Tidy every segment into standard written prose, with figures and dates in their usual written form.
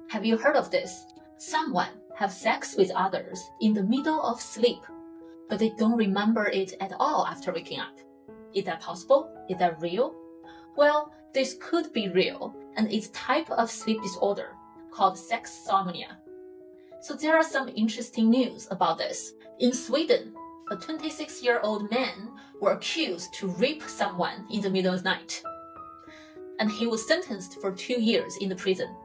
Have you heard of this? Someone have sex with others in the middle of sleep, but they don't remember it at all after waking up. Is that possible? Is that real? Well, this could be real, and it's a type of sleep disorder called sexsomnia. So there are some interesting news about this. In Sweden, a 26-year-old man was accused to rape someone in the middle of the night, and he was sentenced for 2 years in the prison.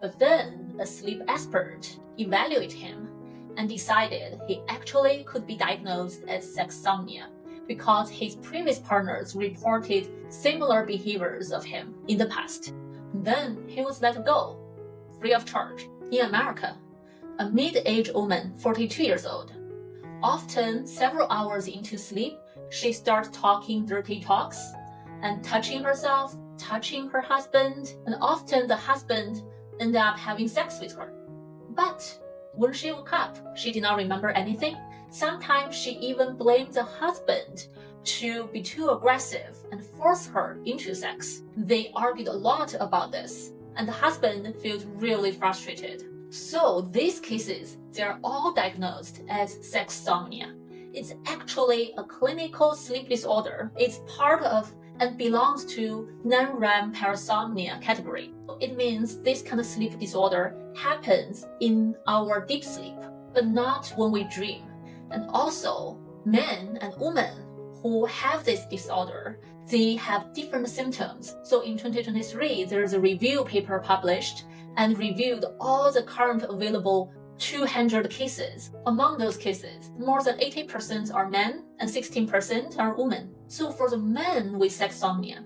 But then a sleep expert evaluated him and decided he actually could be diagnosed as sexsomnia because his previous partners reported similar behaviors of him in the past. Then he was let go, free of charge. In America, a mid-aged woman, 42 years old, often several hours into sleep, she starts talking dirty talks and touching herself, touching her husband, and often the husband ended up having sex with her. But when she woke up, she did not remember anything. Sometimes she even blamed the husband to be too aggressive and force her into sex. They argued a lot about this, and the husband felt really frustrated. So these cases, they're all diagnosed as sexsomnia. It's actually a clinical sleep disorder. It's part of and belongs to non-REM parasomnia category. It means this kind of sleep disorder happens in our deep sleep, but not when we dream. And also, men and women who have this disorder, they have different symptoms. So in 2023, there's a review paper published and reviewed all the current available 200 cases. Among those cases, more than 80% are men and 16% are women. So for the men with sexsomnia,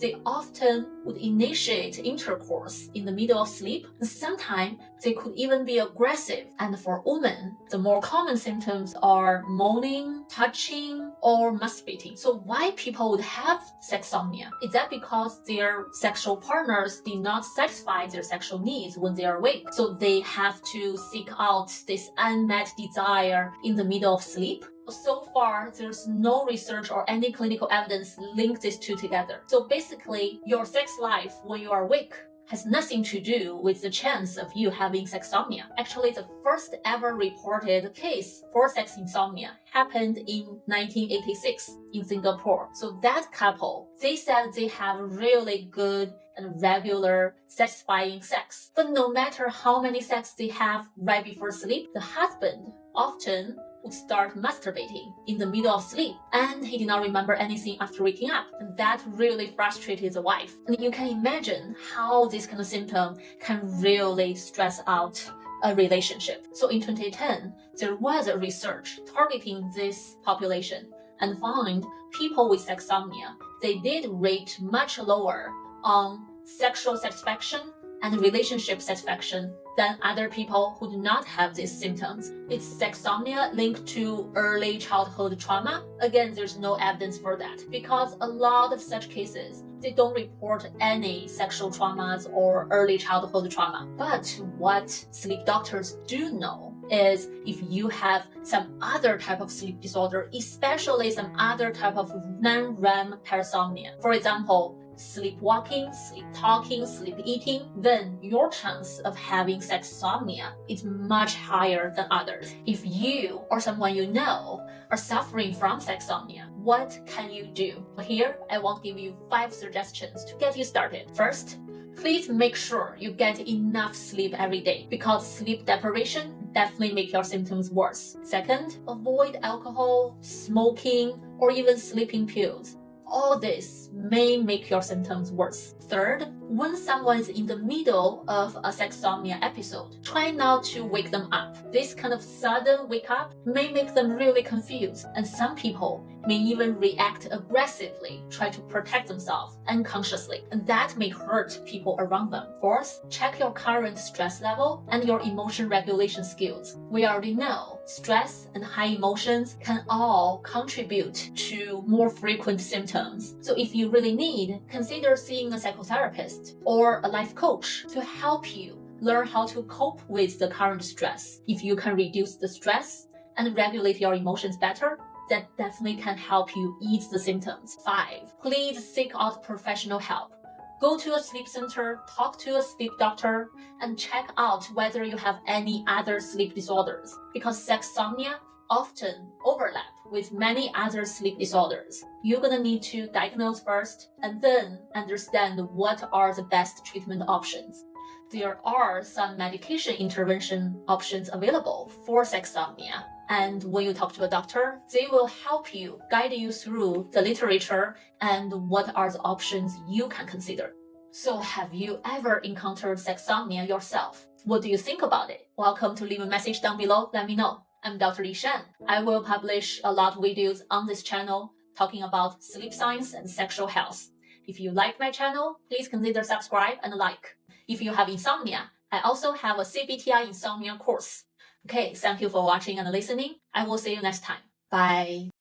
they often would initiate intercourse in the middle of sleep, and sometimes they could even be aggressive. And for women, the more common symptoms are moaning, touching, or masturbating. So why people would have sexsomnia? Is that because their sexual partners did not satisfy their sexual needs when they are awake? So they have to seek out this unmet desire in the middle of sleep? So far, there's no research or any clinical evidence link these two together. So basically, your sex life when you are awake has nothing to do with the chance of you having sexsomnia. Actually, the first ever reported case for sex insomnia happened in 1986 in Singapore. So that couple, they said they have really good and regular satisfying sex. But no matter how many sex they have right before sleep, the husband often would start masturbating in the middle of sleep, and he did not remember anything after waking up. And that really frustrated the wife. And you can imagine how this kind of symptom can really stress out a relationship. So in 2010, there was a research targeting this population and found people with sexsomnia, they did rate much lower on sexual satisfaction and relationship satisfaction than other people who do not have these symptoms. Is sexsomnia linked to early childhood trauma? Again, there's no evidence for that because a lot of such cases, they don't report any sexual traumas or early childhood trauma. But what sleep doctors do know is if you have some other type of sleep disorder, especially some other type of non-REM parasomnia, for example, sleepwalking, sleep talking, sleep eating, then your chance of having sexsomnia is much higher than others. If you or someone you know are suffering from sexsomnia, what can you do? Here, I want to give you 5 suggestions to get you started. First, please make sure you get enough sleep every day because sleep deprivation definitely make your symptoms worse. Second, avoid alcohol, smoking, or even sleeping pills. All this may make your symptoms worse. Third, when someone is in the middle of a sexsomnia episode, try not to wake them up. This kind of sudden wake up may make them really confused, and some people may even react aggressively, try to protect themselves unconsciously, and that may hurt people around them. Fourth, check your current stress level and your emotion regulation skills. We already know stress and high emotions can all contribute to more frequent symptoms. So if you really need, consider seeing a psychotherapist or a life coach to help you learn how to cope with the current stress. If you can reduce the stress and regulate your emotions better, that definitely can help you ease the symptoms. 5, please seek out professional help. Go to a sleep center, talk to a sleep doctor, and check out whether you have any other sleep disorders, because sexsomnia often overlap with many other sleep disorders. You're gonna need to diagnose first and then understand what are the best treatment options. There are some medication intervention options available for sexsomnia. And when you talk to a doctor, they will help you, guide you through the literature and what are the options you can consider. So have you ever encountered sexsomnia yourself? What do you think about it? Welcome to leave a message down below. Let me know. I'm Dr. Yishan. I will publish a lot of videos on this channel talking about sleep science and sexual health. If you like my channel, please consider subscribe and like. If you have insomnia, I also have a CBTI insomnia course. Okay, thank you for watching and listening. I will see you next time. Bye.